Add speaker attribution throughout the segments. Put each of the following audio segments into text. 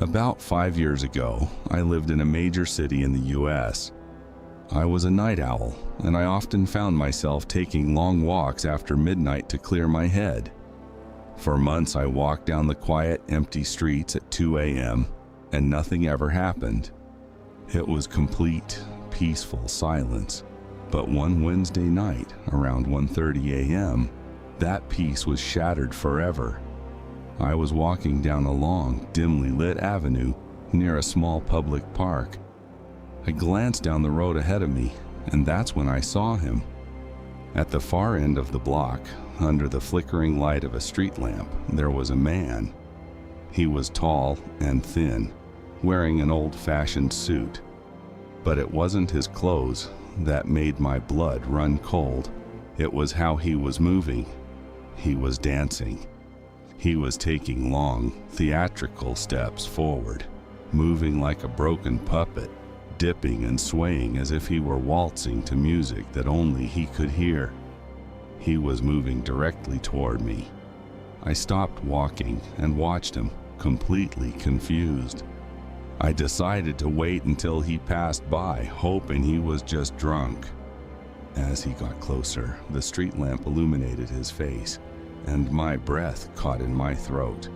Speaker 1: About 5 years ago, I lived in a major city in the US. I was a night owl, and I often found myself taking long walks after midnight to clear my head. For months, I walked down the quiet, empty streets at 2 a.m., and nothing ever happened. It was complete, peaceful silence. But one Wednesday night, around 1:30 a.m., that peace was shattered forever. I was walking down a long, dimly lit avenue near a small public park. I glanced down the road ahead of me, and that's when I saw him. At the far end of the block, under the flickering light of a street lamp, there was a man. He was tall and thin, wearing an old-fashioned suit. But it wasn't his clothes that made my blood run cold. It was how he was moving. He was dancing. He was taking long, theatrical steps forward, moving like a broken puppet, dipping and swaying as if he were waltzing to music that only he could hear. He was moving directly toward me. I stopped walking and watched him, completely confused. I decided to wait until he passed by, hoping he was just drunk. As he got closer, the street lamp illuminated his face, and my breath caught in my throat.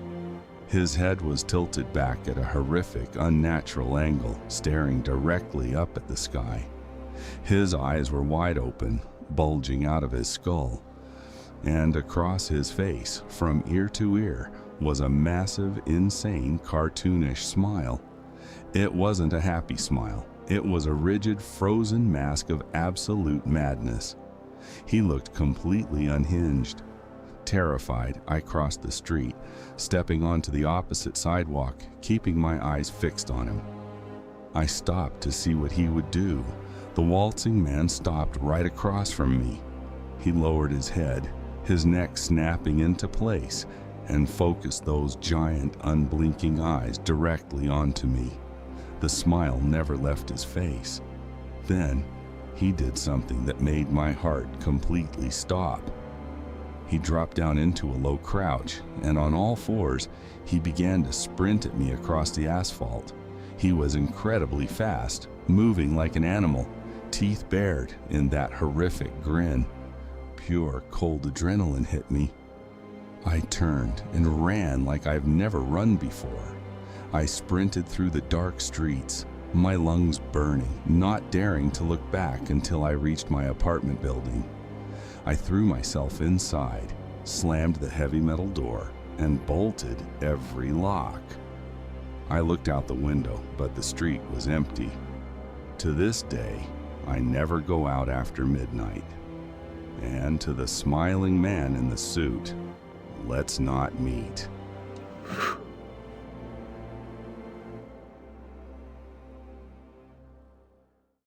Speaker 1: His head was tilted back at a horrific, unnatural angle, staring directly up at the sky. His eyes were wide open, bulging out of his skull, and across his face, from ear to ear, was a massive, insane, cartoonish smile. It wasn't a happy smile. It was a rigid, frozen mask of absolute madness. He looked completely unhinged. Terrified, I crossed the street, stepping onto the opposite sidewalk, keeping my eyes fixed on him. I stopped to see what he would do. The waltzing man stopped right across from me. He lowered his head, his neck snapping into place, and focused those giant, unblinking eyes directly onto me. The smile never left his face. Then, he did something that made my heart completely stop. He dropped down into a low crouch, and on all fours, he began to sprint at me across the asphalt. He was incredibly fast, moving like an animal, teeth bared in that horrific grin. Pure, cold adrenaline hit me. I turned and ran like I've never run before. I sprinted through the dark streets, my lungs burning, not daring to look back until I reached my apartment building. I threw myself inside, slammed the heavy metal door, and bolted every lock. I looked out the window, but the street was empty. To this day, I never go out after midnight. And to the smiling man in the suit, let's not meet.